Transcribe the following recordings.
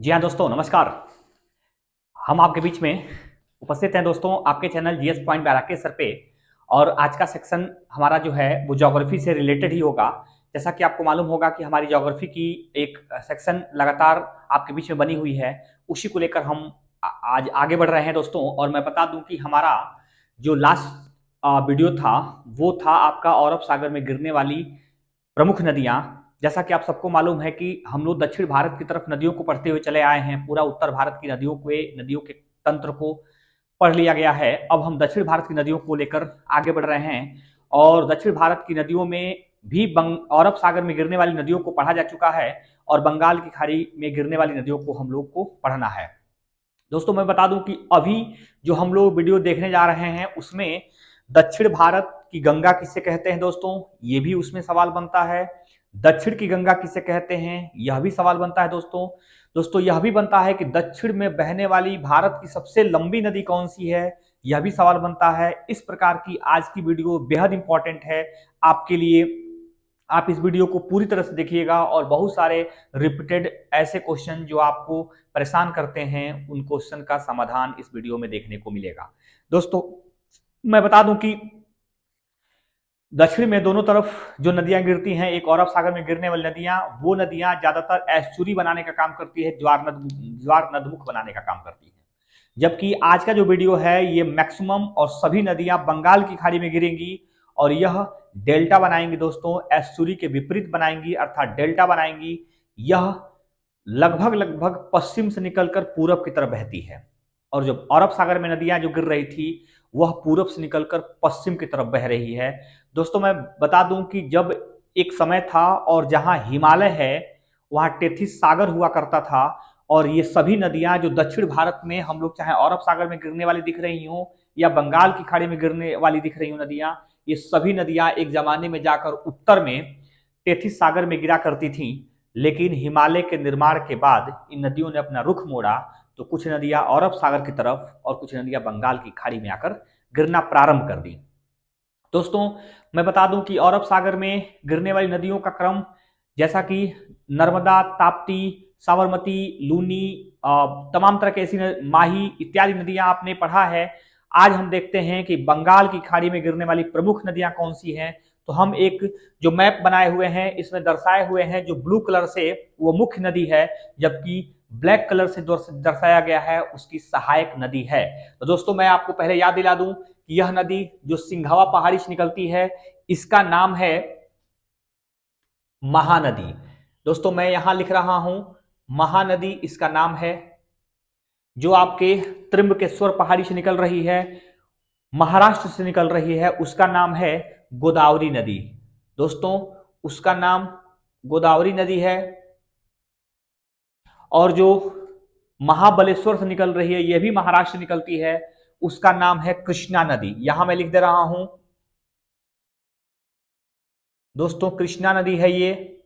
जी हाँ दोस्तों, नमस्कार। हम आपके बीच में उपस्थित हैं दोस्तों आपके channel GS point by Rakesh sir पे। और आज का सेक्शन हमारा जो है वो ज्योग्राफी से रिलेटेड ही होगा। जैसा कि आपको मालूम होगा कि हमारी ज्योग्राफी की एक सेक्शन लगातार आपके बीच में बनी हुई है, उसी को लेकर हम आज आगे बढ़ रहे हैं दोस्तों। और मैं बता दूं कि हमारा जो लास्ट वीडियो था वो था आपका अरब सागर में गिरने वाली प्रमुख नदियां। जैसा कि आप सबको मालूम है कि हम लोग दक्षिण भारत की तरफ नदियों को पढ़ते हुए चले आए हैं, पूरा उत्तर भारत की नदियों के तंत्र को पढ़ लिया गया है। अब हम दक्षिण भारत की नदियों को लेकर आगे बढ़ रहे हैं और दक्षिण भारत की नदियों में भी अरब सागर में गिरने वाली नदियों को पढ़ा जा चुका है और बंगाल की खाड़ी में गिरने वाली नदियों को हम लोग को पढ़ना है। दोस्तों मैं बता दूं कि अभी जो हम लोग वीडियो देखने जा रहे हैं उसमें दक्षिण भारत की गंगा किसे कहते हैं दोस्तों, ये भी उसमें सवाल बनता है। दक्षिण की गंगा किसे कहते हैं, यह भी सवाल बनता है दोस्तों। दोस्तों यह भी बनता है कि दक्षिण में बहने वाली भारत की सबसे लंबी नदी कौन सी है, यह भी सवाल बनता है। इस प्रकार की आज की वीडियो बेहद इंपॉर्टेंट है आपके लिए। आप इस वीडियो को पूरी तरह से देखिएगा और बहुत सारे रिपीटेड ऐसे क्वेश्चन जो आपको परेशान करते हैं उन क्वेश्चन का समाधान इस वीडियो में देखने को मिलेगा। दोस्तों मैं बता दूं कि दक्षिण में दोनों तरफ जो नदियां गिरती हैं, एक अरब सागर में गिरने वाली नदियां, वो नदियां ज्यादातर एस्चुरी बनाने का काम करती है, ज्वार नदमुख बनाने का काम करती है। जबकि आज का जो वीडियो है ये मैक्सिमम और सभी नदियां बंगाल की खाड़ी में गिरेंगी और यह डेल्टा बनाएंगी दोस्तों, एस्चुरी के विपरीत बनाएंगी अर्थात डेल्टा बनाएंगी। यह लगभग लगभग पश्चिम से निकलकर पूरब की तरफ बहती है और जो अरब सागर में नदियां जो गिर रही थी वह पूरब से निकलकर पश्चिम की तरफ बह रही है। दोस्तों मैं बता दूं कि जब एक समय था और जहां हिमालय है वहां टेथिस सागर हुआ करता था और ये सभी नदियां जो दक्षिण भारत में हम लोग चाहे अरब सागर में गिरने वाली दिख रही हो या बंगाल की खाड़ी में गिरने वाली दिख रही हो नदियां, ये सभी नदियां एक जमाने में जाकर उत्तर में टेथिस सागर में गिरा करती थी। लेकिन हिमालय के निर्माण के बाद इन नदियों ने अपना रुख मोड़ा तो कुछ नदियां अरब सागर की तरफ और कुछ नदियां बंगाल की खाड़ी में आकर गिरना प्रारंभ कर दी। दोस्तों मैं बता दूं कि अरब सागर में गिरने वाली नदियों का क्रम जैसा कि नर्मदा, ताप्ती, साबरमती, लूनी, तमाम तरह के ऐसी माही इत्यादि नदियां आपने पढ़ा है। आज हम देखते हैं कि बंगाल की खाड़ी में गिरने वाली प्रमुख नदियां कौन सी हैं। तो हम एक जो मैप बनाए हुए हैं इसमें दर्शाए हुए हैं, जो ब्लू कलर से वो मुख्य नदी है जबकि ब्लैक कलर से दर्शाया गया है उसकी सहायक नदी है। तो दोस्तों मैं आपको पहले याद दिला दूं कि यह नदी जो सिंघावा पहाड़ी से निकलती है इसका नाम है महानदी। दोस्तों मैं यहां लिख रहा हूं महानदी इसका नाम है। जो आपके त्रिम्बकेश्वर पहाड़ी से निकल रही है, महाराष्ट्र से निकल रही है, उसका नाम है गोदावरी नदी। दोस्तों उसका नाम गोदावरी नदी है। और जो महाबलेश्वर से निकल रही है यह भी महाराष्ट्र से निकलती है, उसका नाम है कृष्णा नदी। यहां मैं लिख दे रहा हूं दोस्तों कृष्णा नदी है ये।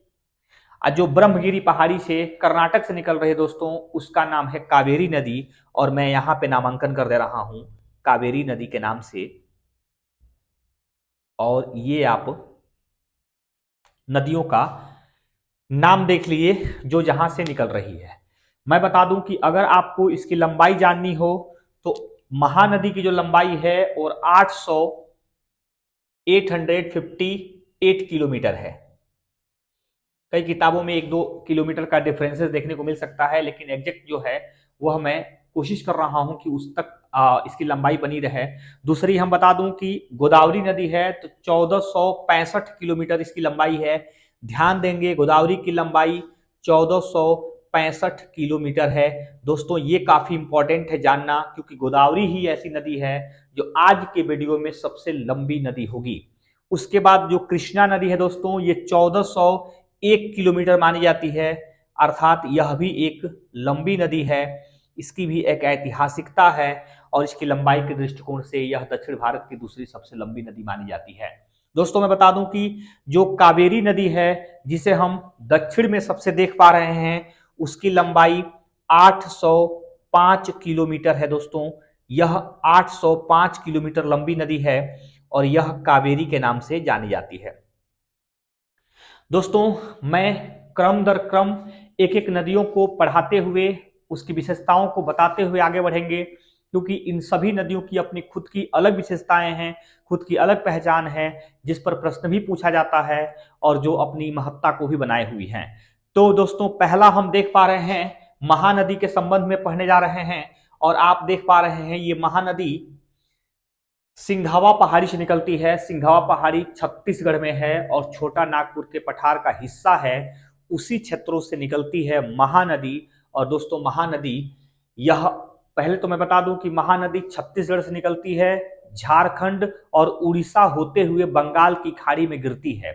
जो ब्रह्मगिरी पहाड़ी से कर्नाटक से निकल रहे दोस्तों उसका नाम है कावेरी नदी। और मैं यहां पे नामांकन कर दे रहा हूं कावेरी नदी के नाम से। और ये आप नदियों का नाम देख लिए जो जहां से निकल रही है। मैं बता दूं कि अगर आपको इसकी लंबाई जाननी हो तो महानदी की जो लंबाई है और 858 किलोमीटर है। कई किताबों में 1-2 किलोमीटर का डिफरेंसेस देखने को मिल सकता है, लेकिन एग्जैक्ट जो है वह मैं कोशिश कर रहा हूं कि उस तक इसकी लंबाई बनी रहे। दूसरी हम बता दूं कि गोदावरी नदी है तो 1465 किलोमीटर इसकी लंबाई है। ध्यान देंगे गोदावरी की लंबाई 1465 किलोमीटर है। दोस्तों ये काफी इंपॉर्टेंट है जानना, क्योंकि गोदावरी ही ऐसी नदी है जो आज के वीडियो में सबसे लंबी नदी होगी। उसके बाद जो कृष्णा नदी है दोस्तों ये 1401 किलोमीटर मानी जाती है, अर्थात यह भी एक लंबी नदी है। इसकी भी एक ऐतिहासिकता है और इसकी लंबाई के दृष्टिकोण से यह दक्षिण भारत की दूसरी सबसे लंबी नदी मानी जाती है। दोस्तों मैं बता दूं कि जो कावेरी नदी है जिसे हम दक्षिण में सबसे देख पा रहे हैं उसकी लंबाई 805 किलोमीटर है दोस्तों। यह 805 किलोमीटर लंबी नदी है और यह कावेरी के नाम से जानी जाती है। दोस्तों मैं क्रम दर क्रम एक एक नदियों को पढ़ाते हुए उसकी विशेषताओं को बताते हुए आगे बढ़ेंगे, क्योंकि इन सभी नदियों की अपनी खुद की अलग विशेषताएं हैं, खुद की अलग पहचान है, जिस पर प्रश्न भी पूछा जाता है और जो अपनी महत्ता को भी बनाए हुई हैं। तो दोस्तों, पहला हम देख पा रहे हैं, महानदी के संबंध में पढ़ने जा रहे हैं। और आप देख पा रहे हैं, ये महानदी सिंघावा पहाड़ी से निकलती है। सिंघावा पहाड़ी छत्तीसगढ़ में है और छोटा नागपुर के पठार का हिस्सा है, उसी क्षेत्रों से निकलती है महानदी। और दोस्तों, महानदी यह, पहले तो मैं बता दूं कि महानदी छत्तीसगढ़ से निकलती है, झारखंड और उड़ीसा होते हुए बंगाल की खाड़ी में गिरती है।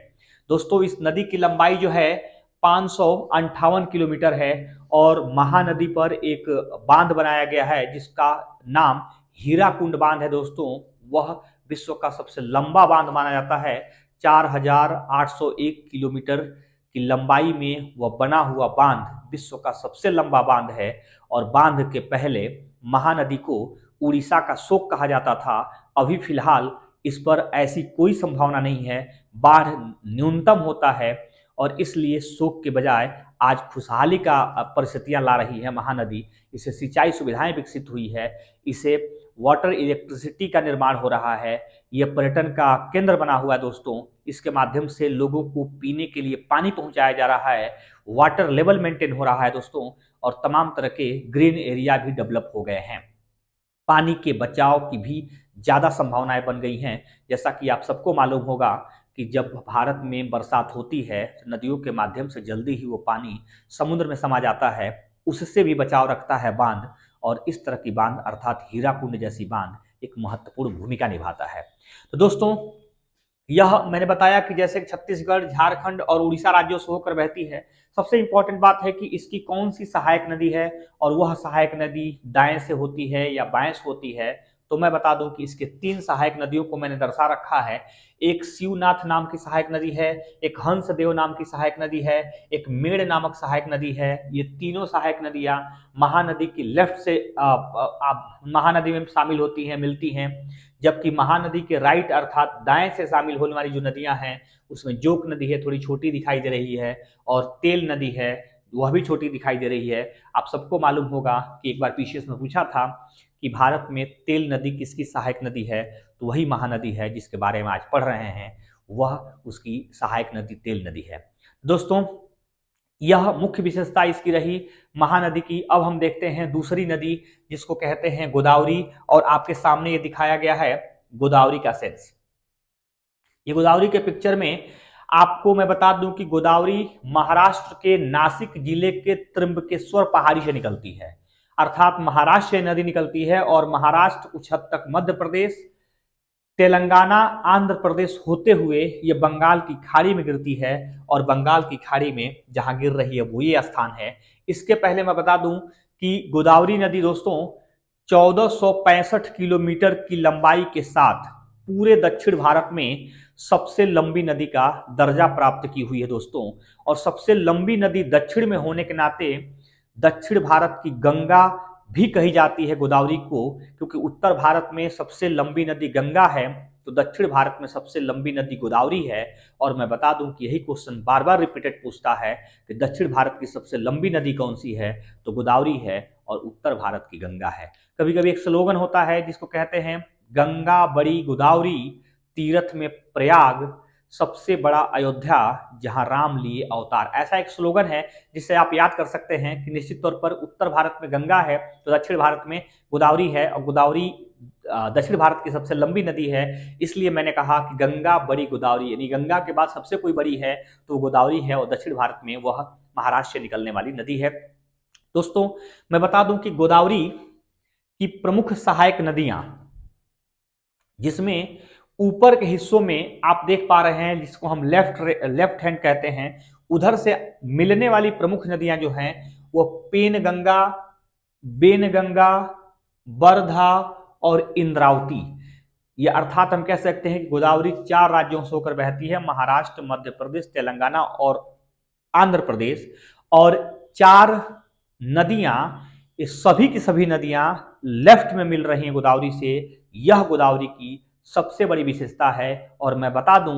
दोस्तों, इस नदी की लंबाई जो है 558 किलोमीटर है और महानदी पर एक बांध बनाया गया है जिसका नाम हीराकुंड बांध है। दोस्तों, वह विश्व का सबसे लंबा बांध माना जाता है। 4801 किलोमीटर की लंबाई में वह बना हुआ बांध विश्व का सबसे लंबा बांध है। और बांध के पहले महानदी को उड़ीसा का शोक कहा जाता था। अभी फिलहाल इस पर ऐसी कोई संभावना नहीं है, बाढ़ न्यूनतम होता है और इसलिए शोक के बजाय आज खुशहाली का परिस्थितियां ला रही है महानदी। इसे सिंचाई सुविधाएं विकसित हुई है, इसे वाटर इलेक्ट्रिसिटी का निर्माण हो रहा है, यह पर्यटन का केंद्र बना हुआ है। दोस्तों, इसके माध्यम से लोगों को पीने के लिए पानी पहुंचाया जा रहा है, वाटर लेवल मेंटेन हो रहा है दोस्तों, और तमाम तरह के ग्रीन एरिया भी डेवलप हो गए हैं। पानी के बचाव की भी ज्यादा संभावनाएं बन गई हैं। जैसा कि आप सबको मालूम होगा कि जब भारत में बरसात होती है तो नदियों के माध्यम से जल्दी ही वो पानी समुद्र में समा जाता है, उससे भी बचाव रखता है बांध। और इस तरह की बांध अर्थात हीराकुंड जैसी बांध एक महत्वपूर्ण भूमिका निभाता है। तो दोस्तों, यह मैंने बताया कि जैसे छत्तीसगढ़, झारखंड और उड़ीसा राज्यों से होकर बहती है। सबसे इंपॉर्टेंट बात है कि इसकी कौन सी सहायक नदी है और वह सहायक नदी दाएं से होती है या बाएं से होती है। तो मैं बता दूं कि इसके 3 सहायक नदियों को मैंने दर्शा रखा है। एक शिवनाथ नाम की सहायक नदी है, एक हंसदेव नाम की सहायक नदी है, एक मेड़ नामक सहायक नदी है। ये तीनों सहायक नदियां महानदी की लेफ्ट से महानदी में शामिल होती हैं, मिलती हैं। जबकि महानदी के राइट अर्थात दाएं से शामिल होने वाली जो नदियां हैं उसमें जोक नदी है, थोड़ी छोटी दिखाई दे रही है, और तेल नदी है, वह भी छोटी दिखाई दे रही है। आप सबको मालूम होगा कि एक बार पीसीएस में पूछा था कि भारत में तेल नदी किसकी सहायक नदी है, तो वही महानदी है जिसके बारे में आज पढ़ रहे हैं, वह उसकी सहायक नदी तेल नदी है। दोस्तों, यह मुख्य विशेषता इसकी रही महानदी की। अब हम देखते हैं दूसरी नदी जिसको कहते हैं गोदावरी, और आपके सामने ये दिखाया गया है गोदावरी का सेंस। ये गोदावरी के पिक्चर में आपको मैं बता दूं कि गोदावरी महाराष्ट्र के नासिक जिले के त्र्यंबकेश्वर पहाड़ी से निकलती है, अर्थात महाराष्ट्र से नदी निकलती है और महाराष्ट्र कुछ हद तक मध्य प्रदेश, तेलंगाना, आंध्र प्रदेश होते हुए ये बंगाल की खाड़ी में गिरती है। और बंगाल की खाड़ी में जहां गिर रही है वो ये स्थान है। इसके पहले मैं बता दूं कि गोदावरी नदी दोस्तों 1465 किलोमीटर की लंबाई के साथ पूरे दक्षिण भारत में सबसे लंबी नदी का दर्जा प्राप्त की हुई है दोस्तों। और सबसे लंबी नदी दक्षिण में होने के नाते दक्षिण भारत की गंगा भी कही जाती है गोदावरी को, क्योंकि उत्तर भारत में सबसे लंबी नदी गंगा है तो दक्षिण भारत में सबसे लंबी नदी गोदावरी है। और मैं बता दूं कि यही क्वेश्चन बार बार रिपीटेड पूछता है कि दक्षिण भारत की सबसे लंबी नदी कौन सी है, तो गोदावरी है, और उत्तर भारत की गंगा है। कभी कभी एक स्लोगन होता है जिसको कहते हैं गंगा बड़ी गोदावरी, तीर्थ में प्रयाग, सबसे बड़ा अयोध्या, जहां राम लिए अवतार। ऐसा एक स्लोगन है जिससे आप याद कर सकते हैं कि निश्चित तौर पर उत्तर भारत में गंगा है तो दक्षिण भारत में गोदावरी है, और गोदावरी दक्षिण भारत की सबसे लंबी नदी है। इसलिए मैंने कहा कि गंगा बड़ी गोदावरी, यानी गंगा के बाद सबसे कोई बड़ी है तो गोदावरी है, और दक्षिण भारत में वह महाराष्ट्र से निकलने वाली नदी है। दोस्तों, मैं बता दूं कि गोदावरी की प्रमुख सहायक नदियां, जिसमें ऊपर के हिस्सों में आप देख पा रहे हैं जिसको हम लेफ्ट हैंड कहते हैं, उधर से मिलने वाली प्रमुख नदियां जो हैं वो पेनगंगा, बेनगंगा, वर्धा और इंद्रावती। ये अर्थात हम कह सकते हैं कि गोदावरी 4 राज्यों से होकर बहती है, महाराष्ट्र, मध्य प्रदेश, तेलंगाना और आंध्र प्रदेश। और 4 नदियां, ये सभी की सभी नदियां लेफ्ट में मिल रही हैं गोदावरी से। यह गोदावरी की सबसे बड़ी विशेषता है। और मैं बता दूं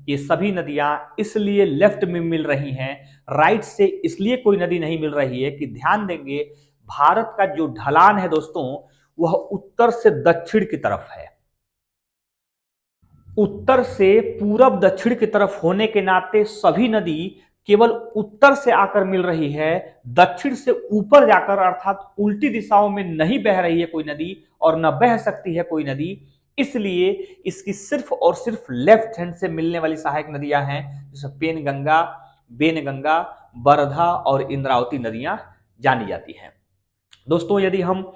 ये सभी नदियां इसलिए लेफ्ट में मिल रही हैं, राइट से इसलिए कोई नदी नहीं मिल रही है कि ध्यान देंगे भारत का जो ढलान है दोस्तों वह उत्तर से दक्षिण की तरफ है। उत्तर से पूरब दक्षिण की तरफ होने के नाते सभी नदी केवल उत्तर से आकर मिल रही है, दक्षिण से ऊपर जाकर अर्थात उल्टी दिशाओं में नहीं बह रही है कोई नदी और न बह सकती है कोई नदी। इसलिए इसकी सिर्फ और सिर्फ लेफ्ट हैंड से मिलने वाली सहायक नदियां हैं, जैसे पेनगंगा, बेनगंगा, बरधा और इंद्रावती नदियां जानी जाती हैं। दोस्तों यदि हम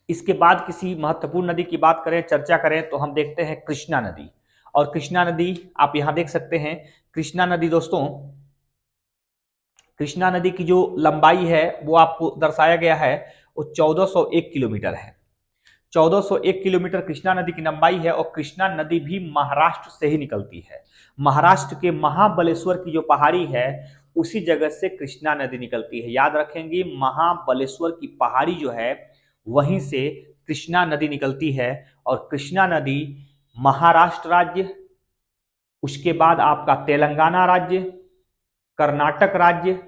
इसके बाद किसी महत्वपूर्ण नदी की बात करें, चर्चा करें, तो हम देखते हैं कृष्णा नदी। और कृष्णा नदी आप यहां देख सकते हैं। कृष्णा नदी दोस्तों, कृष्णा नदी की जो लंबाई है वो आपको दर्शाया गया है, वो 1401 किलोमीटर है। 1401 किलोमीटर कृष्णा नदी की लंबाई है। और कृष्णा नदी भी महाराष्ट्र से ही निकलती है। महाराष्ट्र के महाबलेश्वर की जो पहाड़ी है उसी जगह से कृष्णा नदी निकलती है। याद रखेंगे महाबलेश्वर की पहाड़ी जो है वहीं से कृष्णा नदी निकलती है। और कृष्णा नदी महाराष्ट्र राज्य, उसके बाद आपका तेलंगाना राज्य, कर्नाटक राज्य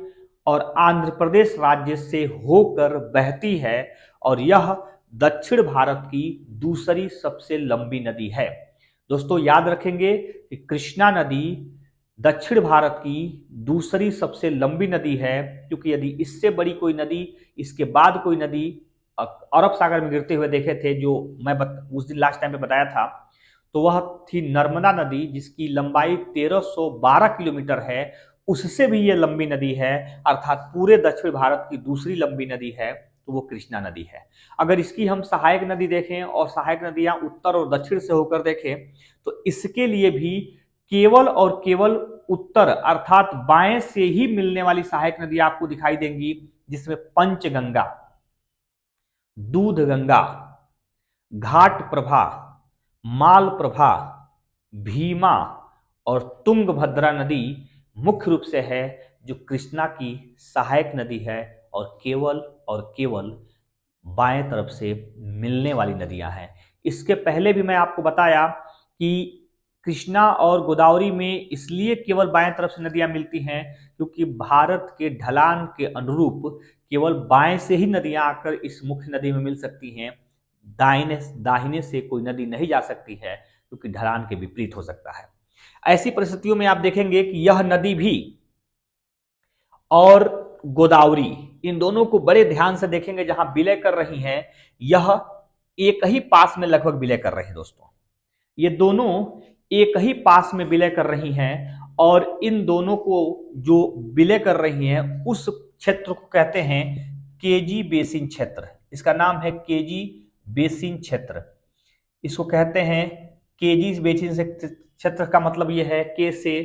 और आंध्र प्रदेश राज्य से होकर बहती है। और यह दक्षिण भारत की दूसरी सबसे लंबी नदी है। दोस्तों याद रखेंगे कि कृष्णा नदी दक्षिण भारत की दूसरी सबसे लंबी नदी है, क्योंकि यदि इससे बड़ी कोई नदी, इसके बाद कोई नदी अरब सागर में गिरते हुए देखे थे, जो मैं उस दिन लास्ट टाइम पे बताया था, तो वह थी नर्मदा नदी जिसकी लंबाई 1312 किलोमीटर है। उससे भी यह लंबी नदी है, अर्थात पूरे दक्षिण भारत की दूसरी लंबी नदी है, तो वो कृष्णा नदी है। अगर इसकी हम सहायक नदी देखें और सहायक नदियां उत्तर और दक्षिण से होकर देखें, तो इसके लिए भी केवल और केवल उत्तर अर्थात बाएं से ही मिलने वाली सहायक नदी आपको दिखाई देंगी, जिसमें पंचगंगा, दूधगंगा, घाट प्रभा, मालप्रभा, भीमा और तुंगभद्रा नदी मुख्य रूप से है, जो कृष्णा की सहायक नदी है और केवल बाएं तरफ से मिलने वाली नदियां हैं। इसके पहले भी मैं आपको बताया कि कृष्णा और गोदावरी में इसलिए केवल बाएं तरफ से नदियां मिलती हैं क्योंकि भारत के ढलान के अनुरूप केवल बाएं से ही नदियां आकर इस मुख्य नदी में मिल सकती हैं। दाहिने से कोई नदी नहीं जा सकती है, क्योंकि ढलान के विपरीत हो सकता है। ऐसी परिस्थितियों में आप देखेंगे कि यह नदी भी और गोदावरी, इन दोनों को बड़े ध्यान से देखेंगे, जहां विलय कर रही हैं यह एक ही पास में लगभग विलय कर रहे हैं। दोस्तों ये दोनों एक ही पास में विलय कर रही हैं, और इन दोनों को जो विलय कर रही हैं उस क्षेत्र को कहते हैं केजी बेसिन क्षेत्र। इसका नाम है केजी बेसिन क्षेत्र। इसको कहते हैं केजी बेसिन क्षेत्र का मतलब यह है, के से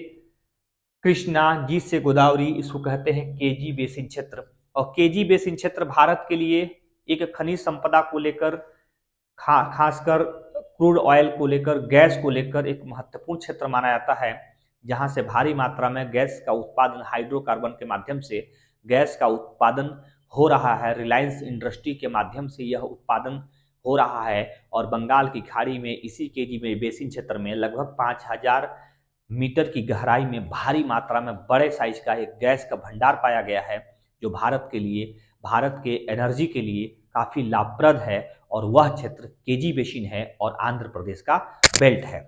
कृष्णा, जी से गोदावरी, इसको कहते हैं केजी बेसिन क्षेत्र। और केजी बेसिन क्षेत्र भारत के लिए एक खनिज संपदा को लेकर, खासकर क्रूड ऑयल को लेकर, गैस को लेकर एक महत्वपूर्ण क्षेत्र माना जाता है, जहां से भारी मात्रा में गैस का उत्पादन हाइड्रोकार्बन के माध्यम से गैस का उत्पादन हो रहा है। रिलायंस इंडस्ट्री के माध्यम से यह उत्पादन हो रहा है। और बंगाल की खाड़ी में इसी केजी में बेसिन क्षेत्र में लगभग 5000 मीटर की गहराई में भारी मात्रा में बड़े साइज का एक गैस का भंडार पाया गया है, जो भारत के लिए, भारत के एनर्जी के लिए काफी लाभप्रद है। और वह क्षेत्र केजी बेसिन है और आंध्र प्रदेश का बेल्ट है।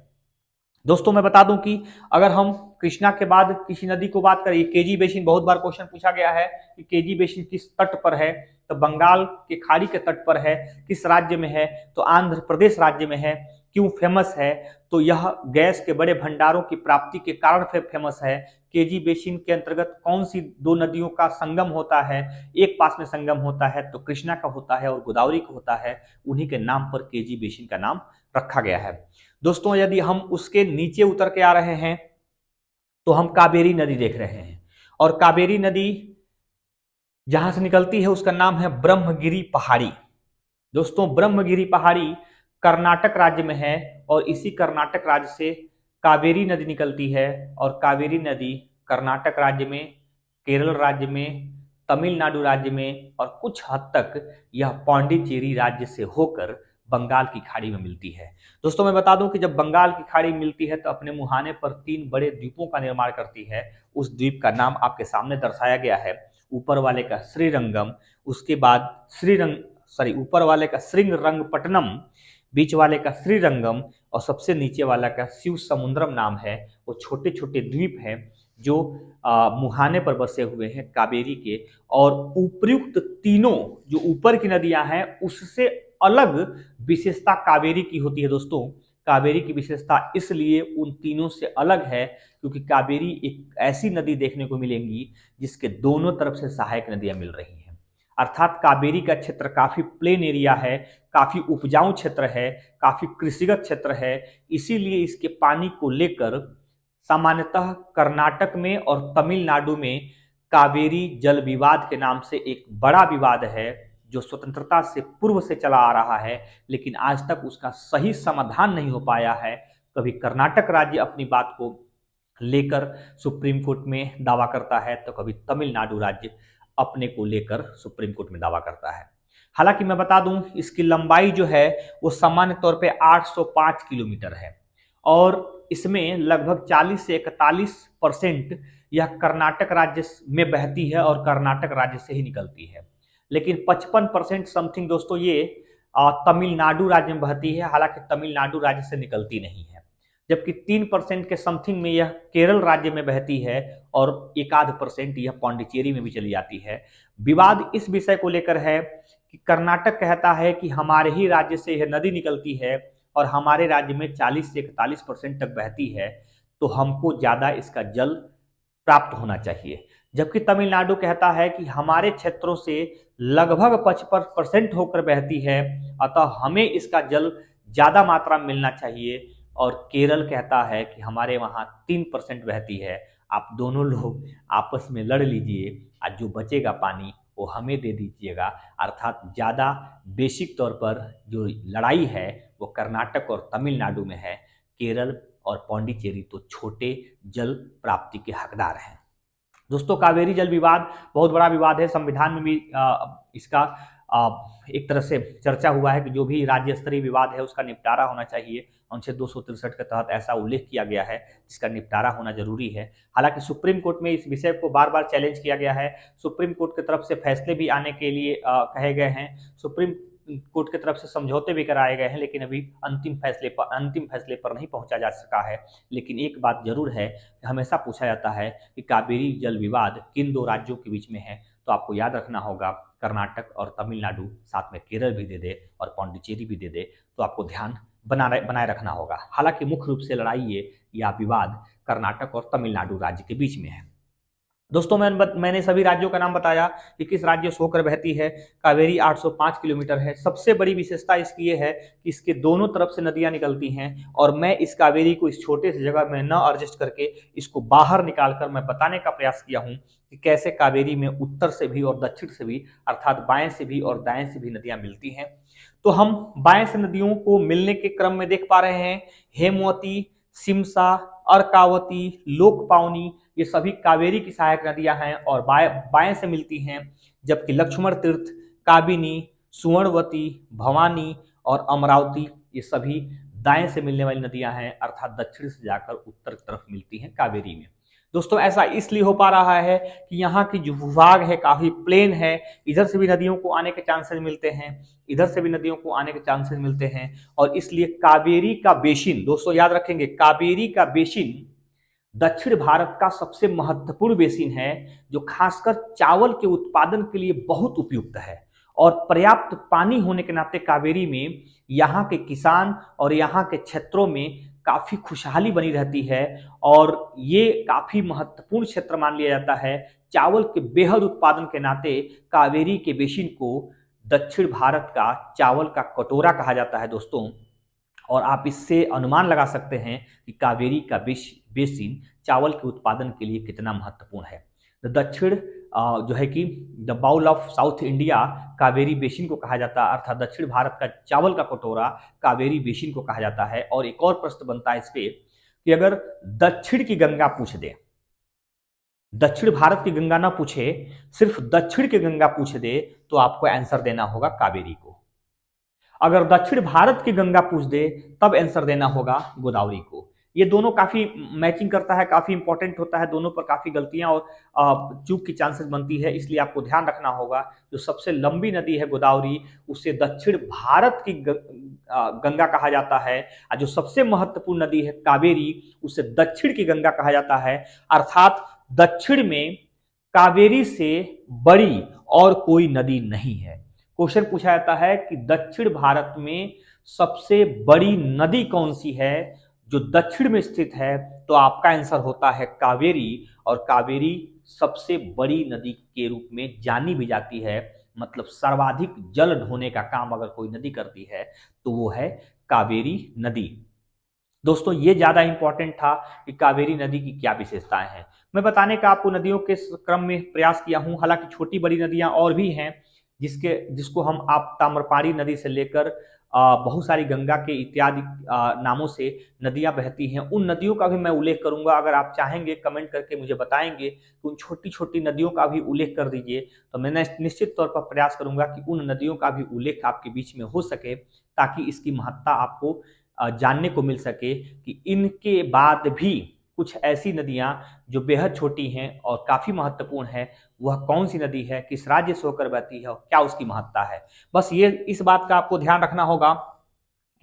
दोस्तों मैं बता दूं कि अगर हम कृष्णा के बाद किसी नदी को बात करें, केजी बेसिन बहुत बार क्वेश्चन पूछा गया है कि केजी बेसिन किस तट पर है, तो बंगाल के खाड़ी के तट पर है। किस राज्य में है, तो आंध्र प्रदेश राज्य में है। क्यों फेमस है, तो यह गैस के बड़े भंडारों की प्राप्ति के कारण फेमस है। केजी बेसिन के अंतर्गत कौन सी दो नदियों का संगम होता है, एक पास में संगम होता है तो कृष्णा का होता है और गोदावरी का होता है, उन्हीं के नाम पर केजी बेसिन का नाम रखा गया है। दोस्तों यदि हम उसके नीचे उतर के आ रहे हैं तो हम कावेरी नदी देख रहे हैं। और कावेरी नदी जहां से निकलती है उसका नाम है ब्रह्मगिरी पहाड़ी। दोस्तों ब्रह्मगिरी पहाड़ी कर्नाटक राज्य में है, और इसी कर्नाटक राज्य से कावेरी नदी निकलती है। और कावेरी नदी कर्नाटक राज्य में, केरल राज्य में, तमिलनाडु राज्य में और कुछ हद तक यह पांडिचेरी राज्य से होकर बंगाल की खाड़ी में मिलती है। दोस्तों मैं बता दूं कि जब बंगाल की खाड़ी मिलती है तो अपने मुहाने पर 3 बड़े द्वीपों का निर्माण करती है। उस द्वीप का नाम आपके सामने दर्शाया गया है। ऊपर वाले का श्रीरंगम, उसके बाद ऊपर वाले का श्रीरंगपट्टनम, बीच वाले का श्रीरंगम और सबसे नीचे वाला का शिव समुद्रम नाम है। वो छोटे छोटे द्वीप हैं जो मुहाने पर बसे हुए हैं कावेरी के। और उपर्युक्त तीनों जो ऊपर की नदियां हैं उससे अलग विशेषता कावेरी की होती है। दोस्तों कावेरी की विशेषता इसलिए उन तीनों से अलग है क्योंकि कावेरी एक ऐसी नदी देखने को मिलेंगी जिसके दोनों तरफ से सहायक नदियां मिल रही हैं। अर्थात कावेरी का क्षेत्र काफी प्लेन एरिया है, काफी उपजाऊ क्षेत्र है, काफी कृषिगत क्षेत्र है। इसीलिए इसके पानी को लेकर सामान्यतः कर्नाटक में और तमिलनाडु में कावेरी जल विवाद के नाम से एक बड़ा विवाद है जो स्वतंत्रता से पूर्व से चला आ रहा है, लेकिन आज तक उसका सही समाधान नहीं हो पाया है। कभी कर्नाटक राज्य अपनी बात को लेकर सुप्रीम कोर्ट में दावा करता है तो कभी तमिलनाडु राज्य अपने को लेकर सुप्रीम कोर्ट में दावा करता है। हालांकि मैं बता दूं इसकी लंबाई जो है वो सामान्य तौर पे 805 किलोमीटर है और इसमें लगभग 40 से 41% यह कर्नाटक राज्य में बहती है और कर्नाटक राज्य से ही निकलती है। लेकिन 55% समथिंग दोस्तों ये तमिलनाडु राज्य में बहती है, हालांकि तमिलनाडु राज्य से निकलती नहीं है। जबकि 3% के समथिंग में यह केरल राज्य में बहती है और 1% यह पौंडीचेरी में भी चली जाती है। विवाद इस विषय को लेकर है कि कर्नाटक कहता है कि हमारे ही राज्य से यह नदी निकलती है और हमारे राज्य में 40 से 41% तक बहती है, तो हमको ज्यादा इसका जल प्राप्त होना चाहिए। जबकि तमिलनाडु कहता है कि हमारे क्षेत्रों से लगभग 55% होकर बहती है, अतः हमें इसका जल ज्यादा मात्रा में मिलना चाहिए। और केरल कहता है कि हमारे वहां 3% बहती है, आप दोनों लोग आपस में लड़ लीजिए और जो बचेगा पानी वो हमें दे दीजिएगा। अर्थात ज्यादा बेसिक तौर पर जो लड़ाई है वो कर्नाटक और तमिलनाडु में है। केरल और पौंडीचेरी तो छोटे जल प्राप्ति के हकदार हैं। दोस्तों कावेरी जल विवाद बहुत बड़ा विवाद है। संविधान में भी इसका एक तरह से चर्चा हुआ है कि जो भी राज्य स्तरीय विवाद है उसका निपटारा होना चाहिए। अनुच्छेद 263 के तहत ऐसा उल्लेख किया गया है जिसका निपटारा होना जरूरी है। हालांकि सुप्रीम कोर्ट में इस विषय को बार बार चैलेंज किया गया है। सुप्रीम कोर्ट की तरफ से फैसले भी आने के लिए कहे गए हैं। सुप्रीम कोर्ट की तरफ से समझौते भी कराए गए हैं, लेकिन अभी अंतिम फैसले पर नहीं पहुंचा जा सका है। लेकिन एक बात जरूर है, हमेशा पूछा जाता है कि कावेरी जल विवाद किन दो राज्यों के बीच में है, तो आपको याद रखना होगा कर्नाटक और तमिलनाडु, साथ में केरल भी दे दे और पौंडीचेरी भी दे दे, तो आपको ध्यान बनाए रखना होगा। हालांकि मुख्य रूप से लड़ाई ये या विवाद कर्नाटक और तमिलनाडु राज्य के बीच में है। दोस्तों मैंने सभी राज्यों का नाम बताया कि किस राज्य से होकर बहती है। कावेरी 805 किलोमीटर है। सबसे बड़ी विशेषता इसकी ये है कि इसके दोनों तरफ से नदियां निकलती हैं और मैं इस कावेरी को इस छोटे से जगह में न एडजस्ट करके इसको बाहर निकालकर मैं बताने का प्रयास किया हूं कि कैसे कावेरी में उत्तर से भी और दक्षिण से भी अर्थात बाएं से भी और दाएं से भी नदियां मिलती हैं। तो हम बाएं से नदियों को मिलने के क्रम में देख पा रहे हैं हेमवती, सिमसा, अर्कावती, लोकपावनी, ये सभी कावेरी की सहायक नदियां हैं और बाएं से मिलती हैं। जबकि लक्ष्मण तीर्थ, काबिनी, सुवर्णवती, भवानी और अमरावती ये सभी दाएं से मिलने वाली नदियां हैं, अर्थात दक्षिण से जाकर उत्तर की तरफ मिलती हैं कावेरी में। दोस्तों ऐसा इसलिए हो पा रहा है कि यहाँ की जो भूभाग है काफी प्लेन है। इधर से भी नदियों को आने के चांसेस मिलते हैं, इधर से भी नदियों को आने के चांसेस मिलते हैं और इसलिए कावेरी का बेसिन, दोस्तों याद रखेंगे कावेरी का बेसिन दक्षिण भारत का सबसे महत्वपूर्ण बेसिन है जो खासकर चावल के उत्पादन के लिए बहुत उपयुक्त है। और पर्याप्त पानी होने के नाते कावेरी में यहाँ के किसान और यहाँ के क्षेत्रों में काफी खुशहाली बनी रहती है और ये काफी महत्वपूर्ण क्षेत्र मान लिया जाता है। चावल के बेहद उत्पादन के नाते कावेरी के बेसिन को दक्षिण भारत का चावल का कटोरा कहा जाता है दोस्तों। और आप इससे अनुमान लगा सकते हैं कि कावेरी का बेसिन चावल के उत्पादन के लिए कितना महत्वपूर्ण है। दक्षिण जो है कि the bowl of South India Kaveri basin को कहा जाता है, अर्थात दक्षिण भारत का चावल का कटोरा कावेरी बेसिन को कहा जाता है। और एक और प्रश्न बनता है इस पे कि अगर दक्षिण की गंगा पूछ दे, दक्षिण भारत की गंगा ना पूछे, सिर्फ दक्षिण की गंगा पूछ दे, तो आपको आंसर देना होगा कावेरी को। अगर दक्षिण भारत की गंगा पूछ दे तब आंसर देना होगा गोदावरी को। ये दोनों काफी मैचिंग करता है, काफी इंपॉर्टेंट होता है, दोनों पर काफी गलतियां और चूक की चांसेस बनती है, इसलिए आपको ध्यान रखना होगा। जो सबसे लंबी नदी है गोदावरी, उसे दक्षिण भारत की गंगा कहा जाता है, और जो सबसे महत्वपूर्ण नदी है कावेरी, उसे दक्षिण की गंगा कहा जाता है। अर्थात दक्षिण में कावेरी से बड़ी और कोई नदी नहीं है। क्वेश्चन पूछा जाता है कि दक्षिण भारत में सबसे बड़ी नदी कौन सी है जो दक्षिण में स्थित है, तो आपका आंसर होता है कावेरी। और कावेरी सबसे बड़ी नदी के रूप में जानी भी जाती है, मतलब सर्वाधिक जल ढोने का काम अगर कोई नदी करती है तो वो है कावेरी नदी। दोस्तों ये ज्यादा इंपॉर्टेंट था कि कावेरी नदी की क्या विशेषताएं हैं। मैं बताने का आपको नदियों के क्रम में प्रयास किया हूं, हालांकि छोटी बड़ी नदियां और भी हैं जिसको हम आप ताम्रपाणी नदी से लेकर बहुत सारी गंगा के इत्यादि नामों से नदियां बहती हैं, उन नदियों का भी मैं उल्लेख करूंगा। अगर आप चाहेंगे कमेंट करके मुझे बताएंगे तो उन छोटी छोटी नदियों का भी उल्लेख कर दीजिए, तो मैं निश्चित तौर पर प्रयास करूंगा कि उन नदियों का भी उल्लेख आपके बीच में हो सके, ताकि इसकी महत्ता आपको जानने को मिल सके कि इनके बाद भी कुछ ऐसी नदियां जो बेहद छोटी हैं और काफी महत्वपूर्ण है, वह कौन सी नदी है, किस राज्य से होकर बहती है और क्या उसकी महत्ता है। बस ये इस बात का आपको ध्यान रखना होगा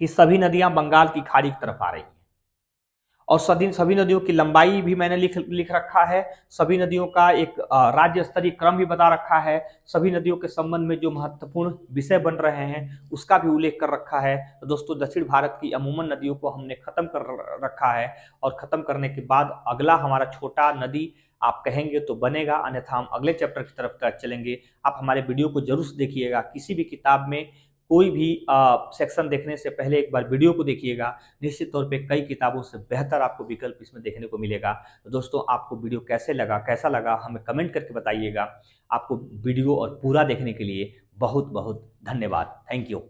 कि सभी नदियां बंगाल की खाड़ी की तरफ आ रही हैं, और सभी सभी नदियों की लंबाई भी मैंने लिख रखा है, सभी नदियों का एक राज्य स्तरीय क्रम भी बता रखा है, सभी नदियों के संबंध में जो महत्वपूर्ण विषय बन रहे हैं उसका भी उल्लेख कर रखा है। तो दोस्तों दक्षिण भारत की अमूमन नदियों को हमने खत्म कर रखा है, और खत्म करने के बाद अगला हमारा छोटा नदी आप कहेंगे तो बनेगा, अन्यथा हम अगले चैप्टर की तरफ चलेंगे। आप हमारे वीडियो को जरूर से देखिएगा, किसी भी किताब में कोई भी सेक्शन देखने से पहले एक बार वीडियो को देखिएगा, निश्चित तौर पे कई किताबों से बेहतर आपको विकल्प इसमें देखने को मिलेगा। तो दोस्तों आपको वीडियो कैसा लगा हमें कमेंट करके बताइएगा। आपको वीडियो और पूरा देखने के लिए बहुत बहुत धन्यवाद। Thank you.